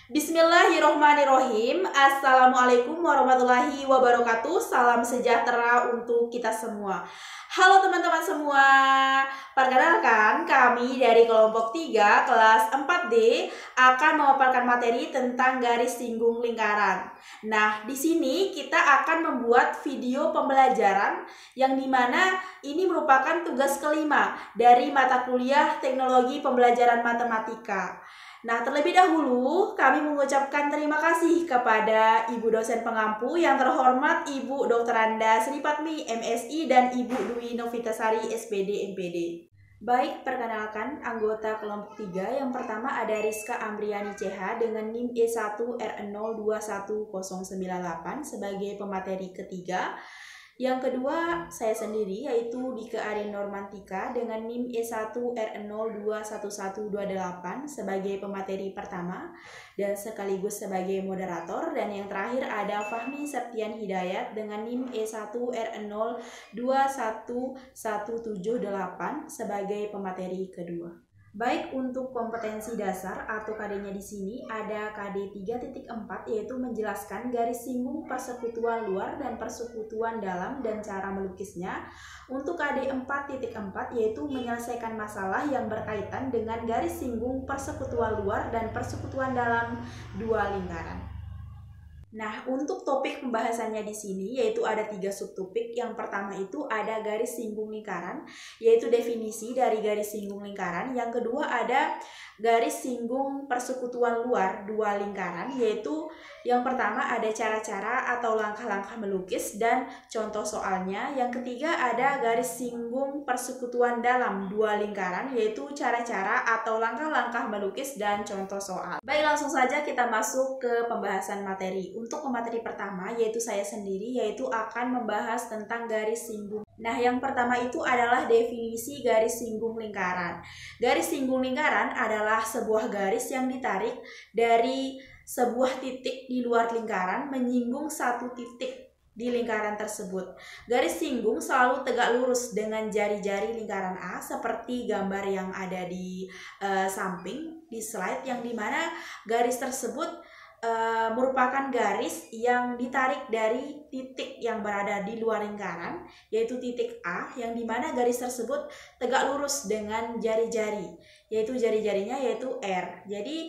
Bismillahirrohmanirrohim. Assalamualaikum warahmatullahi wabarakatuh. Salam sejahtera untuk kita semua. Halo teman-teman semua. Perkenalkan, kami dari kelompok 3 kelas 4D akan memaparkan materi tentang garis singgung lingkaran. Nah, di sini kita akan membuat video pembelajaran yang dimana ini merupakan tugas kelima dari mata kuliah Teknologi Pembelajaran Matematika. Nah, terlebih dahulu kami mengucapkan terima kasih kepada Ibu dosen pengampu yang terhormat Ibu Dr. Anda Sri Patmi MSI dan Ibu Dwi Novitasari SPD MPD. Baik, perkenalkan anggota kelompok 3. Yang pertama ada Rizka Amriani CH dengan NIM E1RN021098 sebagai pemateri ketiga. Yang kedua, saya sendiri yaitu Dike Arin Normantika dengan NIM E1R021128 sebagai pemateri pertama dan sekaligus sebagai moderator. Dan yang terakhir ada Fahmi Septian Hidayat dengan NIM E1R021178 sebagai pemateri kedua. Baik, untuk kompetensi dasar atau KD-nya di sini ada KD 3.4 yaitu menjelaskan garis singgung persekutuan luar dan persekutuan dalam dan cara melukisnya. Untuk KD 4.4 yaitu menyelesaikan masalah yang berkaitan dengan garis singgung persekutuan luar dan persekutuan dalam dua lingkaran. Nah, untuk topik pembahasannya di sini yaitu ada 3 subtopik. Yang pertama itu ada garis singgung lingkaran, yaitu definisi dari garis singgung lingkaran. Yang kedua ada garis singgung persekutuan luar dua lingkaran, yaitu yang pertama ada cara-cara atau langkah-langkah melukis dan contoh soalnya. Yang ketiga ada garis singgung persekutuan dalam dua lingkaran, yaitu cara-cara atau langkah-langkah melukis dan contoh soal. Baik, langsung saja kita masuk ke pembahasan materi. Untuk pemateri pertama yaitu saya sendiri, yaitu akan membahas tentang garis singgung. Nah, yang pertama itu adalah definisi garis singgung lingkaran. Garis singgung lingkaran adalah sebuah garis yang ditarik dari sebuah titik di luar lingkaran menyinggung satu titik di lingkaran tersebut. Garis singgung selalu tegak lurus dengan jari-jari lingkaran A seperti gambar yang ada di samping di slide, yang dimana garis tersebut merupakan garis yang ditarik dari titik yang berada di luar lingkaran, yaitu titik A, yang dimana garis tersebut tegak lurus dengan jari-jari, yaitu jari-jarinya yaitu R. Jadi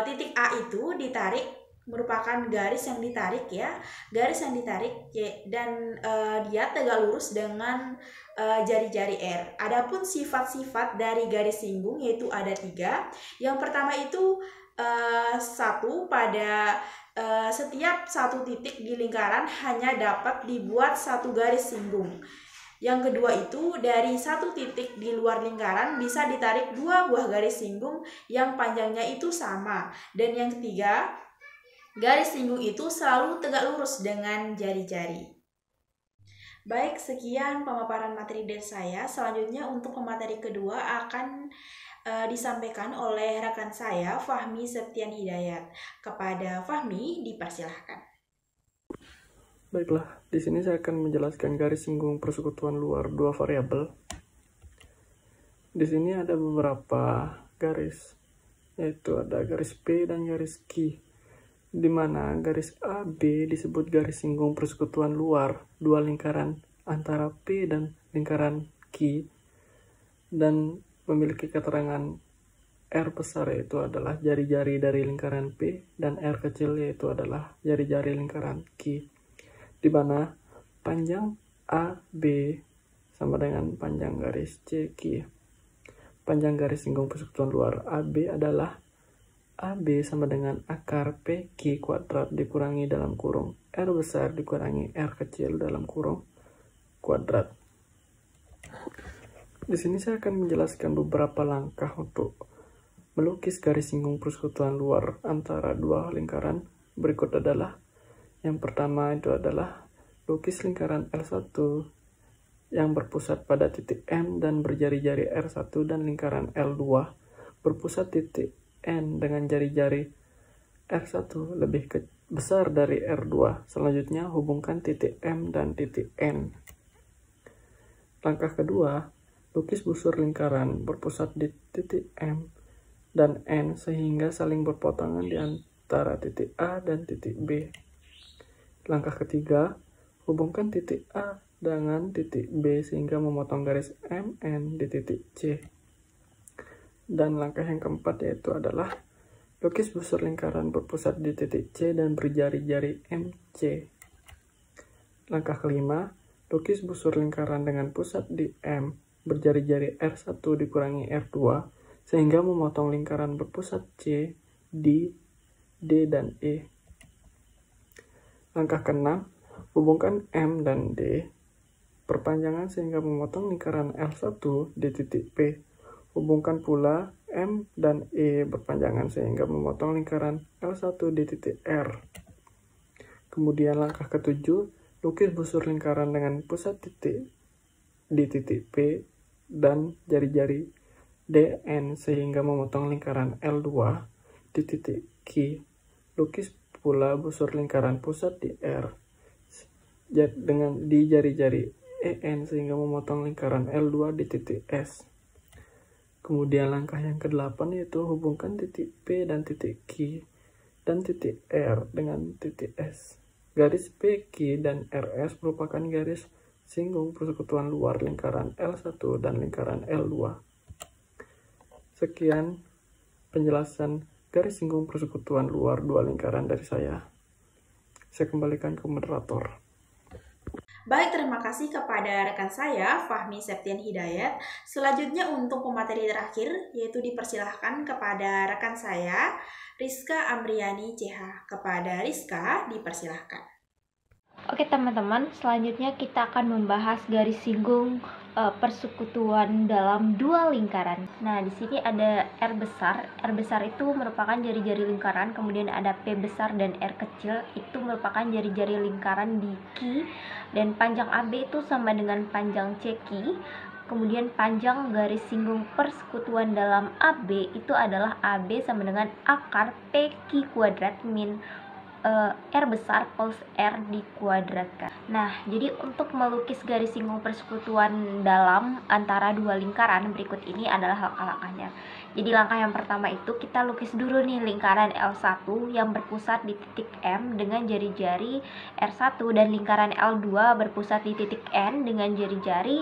titik A itu ditarik, merupakan garis yang ditarik ya, garis yang ditarik dan dia tegak lurus dengan jari-jari R. Adapun sifat-sifat dari garis singgung yaitu ada 3. Yang pertama itu satu, pada setiap satu titik di lingkaran hanya dapat dibuat satu garis singgung. Yang kedua itu dari satu titik di luar lingkaran bisa ditarik 2 buah garis singgung yang panjangnya itu sama. Dan yang ketiga, garis singgung itu selalu tegak lurus dengan jari-jari. Baik, sekian pemaparan materi dari saya. Selanjutnya untuk pemateri kedua akan disampaikan oleh rekan saya Fahmi Septian Hidayat. Kepada Fahmi dipersilahkan. Baiklah, di sini saya akan menjelaskan garis singgung persekutuan luar dua variabel. Di sini ada beberapa garis, yaitu ada garis P dan garis Q, di mana garis AB disebut garis singgung persekutuan luar dua lingkaran antara P dan lingkaran Q, dan memiliki keterangan R besar yaitu adalah jari-jari dari lingkaran P dan R kecil yaitu adalah jari-jari lingkaran Q, di mana panjang AB sama dengan panjang garis CQ. Panjang garis singgung persekutuan luar AB adalah AB sama dengan akar PQ kuadrat dikurangi dalam kurung R besar dikurangi R kecil dalam kurung kuadrat. Di sini saya akan menjelaskan beberapa langkah untuk melukis garis singgung persekutuan luar antara dua lingkaran. Berikut adalah yang pertama itu adalah lukis lingkaran L1 yang berpusat pada titik M dan berjari-jari R1 dan lingkaran L2 berpusat titik N dengan jari-jari R1 lebih besar dari R2. Selanjutnya hubungkan titik M dan titik N. Langkah kedua, lukis busur lingkaran berpusat di titik M dan N sehingga saling berpotongan antara titik A dan titik B. Langkah ketiga, hubungkan titik A dengan titik B sehingga memotong garis MN di titik C. Dan langkah yang keempat yaitu adalah lukis busur lingkaran berpusat di titik C dan berjari-jari MC. Langkah kelima, lukis busur lingkaran dengan pusat di M, berjari-jari R1 dikurangi R2, sehingga memotong lingkaran berpusat C di D dan E. Langkah keenam, hubungkan M dan D perpanjangan sehingga memotong lingkaran L1 di titik P. Hubungkan pula M dan E berpanjangan sehingga memotong lingkaran L1 di titik R. Kemudian langkah ketujuh, lukis busur lingkaran dengan pusat titik di titik P dan jari-jari DN sehingga memotong lingkaran L2 di titik Q. Lukis pula busur lingkaran pusat di R dengan di jari-jari EN sehingga memotong lingkaran L2 di titik S. Kemudian langkah yang ke-8 yaitu hubungkan titik P dan titik Q dan titik R dengan titik S. Garis PQ dan RS merupakan garis singgung persekutuan luar lingkaran L1 dan lingkaran L2. Sekian penjelasan garis singgung persekutuan luar dua lingkaran dari saya. Saya kembalikan ke moderator. Baik, terima kasih kepada rekan saya, Fahmi Septian Hidayat. Selanjutnya untuk pemateri terakhir, yaitu dipersilahkan kepada rekan saya, Rizka Amriani CH. Kepada Rizka, dipersilahkan. Oke teman-teman, selanjutnya kita akan membahas garis singgung persekutuan dalam dua lingkaran. Nah, di sini ada R besar. R besar itu merupakan jari-jari lingkaran, kemudian ada P besar dan R kecil, itu merupakan jari-jari lingkaran di Q, dan panjang AB itu sama dengan panjang CQ. Kemudian panjang garis singgung persekutuan dalam AB itu adalah AB sama dengan akar PQ kuadrat min R besar plus R dikuadratkan. Nah, jadi untuk melukis garis singgung persekutuan dalam antara dua lingkaran berikut ini adalah langkah-langkahnya. Jadi langkah yang pertama itu kita lukis dulu nih lingkaran L1 yang berpusat di titik M dengan jari-jari R1 dan lingkaran L2 berpusat di titik N dengan jari-jari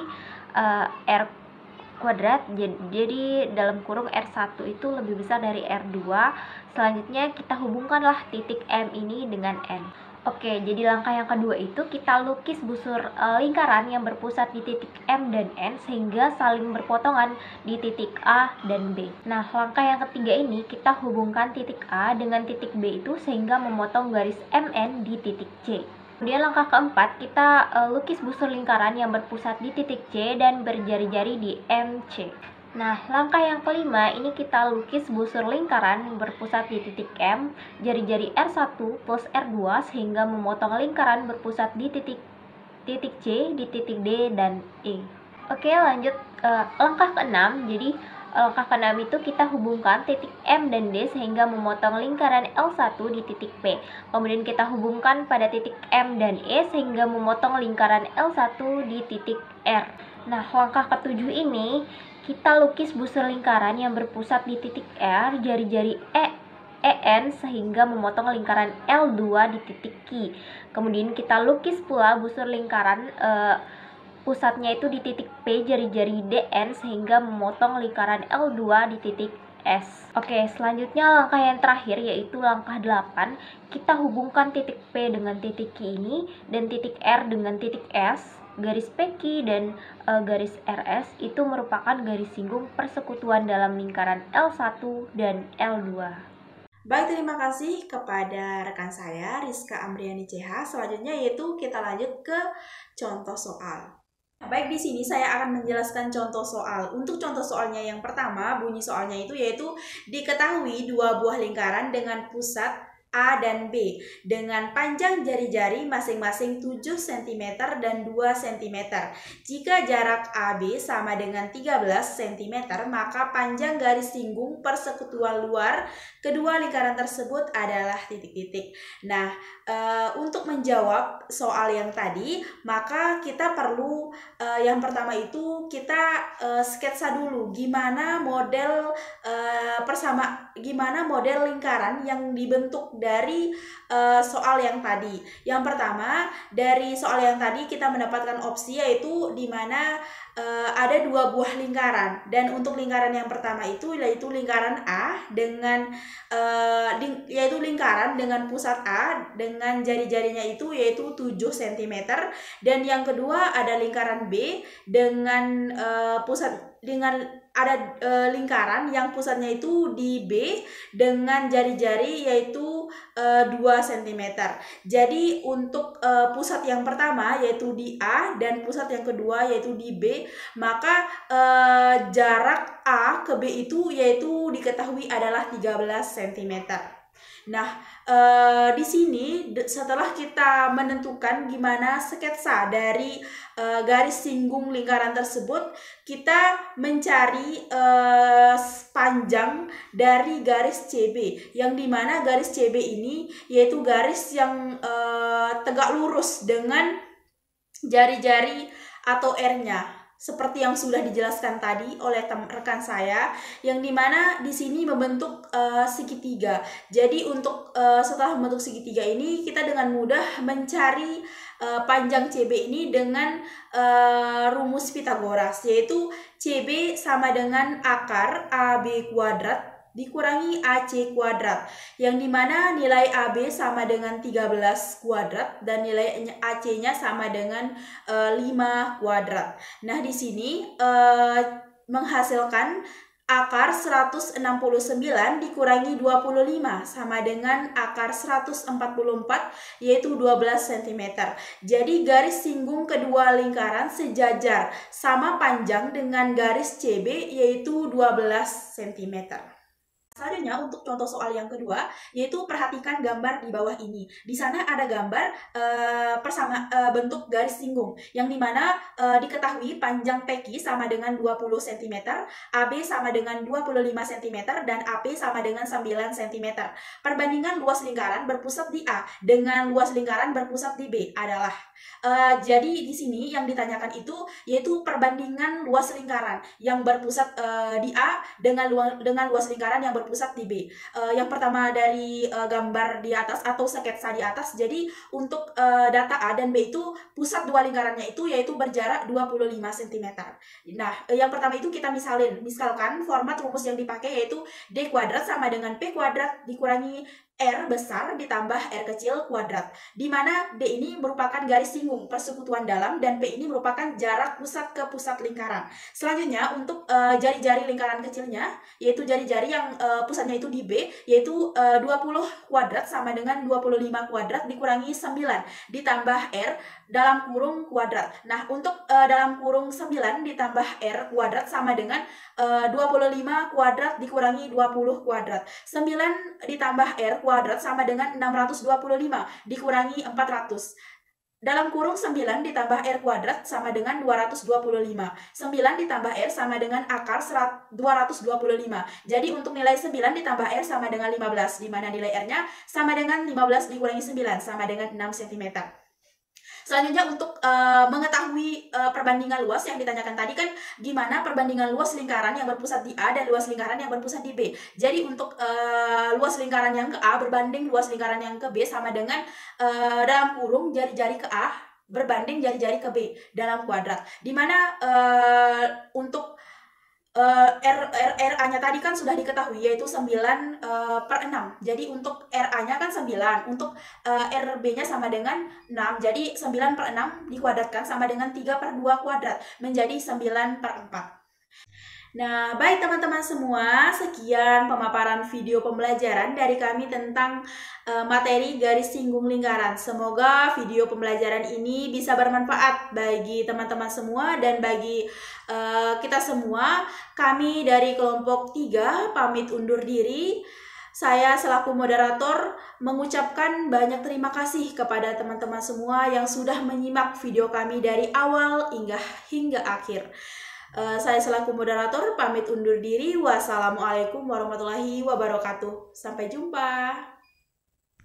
R kuadrat. Jadi dalam kurung R1 itu lebih besar dari R2. Selanjutnya kita hubungkanlah titik M ini dengan N. Oke, jadi langkah yang kedua itu kita lukis busur lingkaran yang berpusat di titik M dan N sehingga saling berpotongan di titik A dan B. Nah, langkah yang ketiga ini kita hubungkan titik A dengan titik B itu sehingga memotong garis MN di titik C. Kemudian langkah keempat, kita lukis busur lingkaran yang berpusat di titik C dan berjari-jari di MC. Nah, langkah yang kelima, ini kita lukis busur lingkaran yang berpusat di titik M, jari-jari R1 plus R2 sehingga memotong lingkaran berpusat di titik C, di titik D, dan E. Oke, lanjut langkah keenam. Jadi langkah keenam itu kita hubungkan titik M dan D sehingga memotong lingkaran L1 di titik P. Kemudian kita hubungkan pada titik M dan E sehingga memotong lingkaran L1 di titik R. Nah, langkah ketujuh ini kita lukis busur lingkaran yang berpusat di titik R, jari-jari EN sehingga memotong lingkaran L2 di titik Q. Kemudian kita lukis pula busur lingkaran pusatnya itu di titik P, jari-jari DN sehingga memotong lingkaran L2 di titik S. Oke, selanjutnya langkah yang terakhir yaitu langkah 8. Kita hubungkan titik P dengan titik Q ini dan titik R dengan titik S. Garis PQ dan garis RS itu merupakan garis singgung persekutuan dalam lingkaran L1 dan L2. Baik, terima kasih kepada rekan saya Rizka Amriani CH. Selanjutnya yaitu kita lanjut ke contoh soal. Baik, di sini saya akan menjelaskan contoh soal. Untuk contoh soalnya yang pertama, bunyi soalnya itu yaitu diketahui dua buah lingkaran dengan pusat A dan B dengan panjang jari-jari masing-masing 7 cm dan 2 cm. Jika jarak AB sama dengan 13 cm, maka panjang garis singgung persekutuan luar kedua lingkaran tersebut adalah titik-titik. Nah, untuk menjawab soal yang tadi, maka kita perlu yang pertama itu kita sketsa dulu gimana model gimana model lingkaran yang dibentuk dari soal yang tadi. Yang pertama, dari soal yang tadi kita mendapatkan opsi yaitu di mana ada 2 buah lingkaran, dan untuk lingkaran yang pertama itu yaitu lingkaran A dengan yaitu lingkaran dengan pusat A dengan jari-jarinya itu yaitu 7 cm, dan yang kedua ada lingkaran B dengan lingkaran yang pusatnya itu di B dengan jari-jari yaitu 2 cm. Jadi untuk pusat yang pertama yaitu di A dan pusat yang kedua yaitu di B, maka jarak A ke B itu yaitu diketahui adalah 13 cm. Nah, di sini setelah kita menentukan gimana sketsa dari garis singgung lingkaran tersebut, kita mencari panjang dari garis CB, yang dimana garis CB ini yaitu garis yang tegak lurus dengan jari-jari atau R-nya. Seperti yang sudah dijelaskan tadi oleh rekan saya, yang dimana di sini membentuk segitiga. Jadi untuk setelah membentuk segitiga ini, kita dengan mudah mencari panjang CB ini dengan rumus Pitagoras, yaitu CB sama dengan akar AB kuadrat dikurangi AC kuadrat, yang dimana nilai AB sama dengan 13 kuadrat dan nilai AC-nya sama dengan 5 kuadrat. Nah, di sini menghasilkan akar 169 dikurangi 25 sama dengan akar 144 yaitu 12 cm. Jadi garis singgung kedua lingkaran sejajar sama panjang dengan garis CB yaitu 12 cm. Selanjutnya untuk contoh soal yang kedua, yaitu perhatikan gambar di bawah ini. Di sana ada gambar bentuk garis singgung, yang dimana diketahui panjang PQ sama dengan 20 cm, AB sama dengan 25 cm, dan AP sama dengan 9 cm. Perbandingan luas lingkaran berpusat di A dengan luas lingkaran berpusat di B adalah jadi di sini yang ditanyakan itu yaitu perbandingan luas lingkaran yang berpusat di A dengan luas lingkaran yang berpusat di B. Yang pertama dari gambar di atas atau sketsa di atas, jadi untuk data A dan B itu pusat dua lingkarannya itu yaitu berjarak 25 cm. Nah, yang pertama itu kita misalkan format rumus yang dipakai yaitu D kuadrat sama dengan P kuadrat dikurangi R besar ditambah R kecil kuadrat, di mana D ini merupakan garis singgung persekutuan dalam dan P ini merupakan jarak pusat ke pusat lingkaran. Selanjutnya untuk jari-jari lingkaran kecilnya, yaitu jari-jari yang pusatnya itu di B, yaitu 20 kuadrat sama dengan 25 kuadrat dikurangi 9 ditambah R dalam kurung kuadrat. Nah, untuk dalam kurung 9 ditambah R kuadrat sama dengan 25 kuadrat dikurangi 20 kuadrat. 9 ditambah R kuadrat sama dengan 625 dikurangi 400. Dalam kurung 9 ditambah R kuadrat sama dengan 225. 9 ditambah R sama dengan akar 225. Jadi untuk nilai 9 ditambah R sama dengan 15, di mana nilai R-nya sama dengan 15 dikurangi 9 sama dengan 6 cm. Selanjutnya untuk mengetahui perbandingan luas yang ditanyakan tadi kan gimana perbandingan luas lingkaran yang berpusat di A dan luas lingkaran yang berpusat di B. Jadi untuk luas lingkaran yang ke A berbanding luas lingkaran yang ke B sama dengan dalam kurung jari-jari ke A berbanding jari-jari ke B dalam kuadrat. Dimana untuk RA-nya tadi kan sudah diketahui yaitu 9/6. Jadi untuk RA-nya kan 9, untuk RB-nya sama dengan 6. Jadi 9/6 dikuadratkan sama dengan 3/2 kuadrat menjadi 9/4. Nah, baik teman-teman semua, sekian pemaparan video pembelajaran dari kami tentang materi garis singgung lingkaran. Semoga video pembelajaran ini bisa bermanfaat bagi teman-teman semua dan bagi kita semua. Kami dari kelompok 3 pamit undur diri. Saya selaku moderator mengucapkan banyak terima kasih kepada teman-teman semua yang sudah menyimak video kami dari awal hingga akhir. Saya selaku moderator pamit undur diri. Wassalamualaikum warahmatullahi wabarakatuh. Sampai jumpa.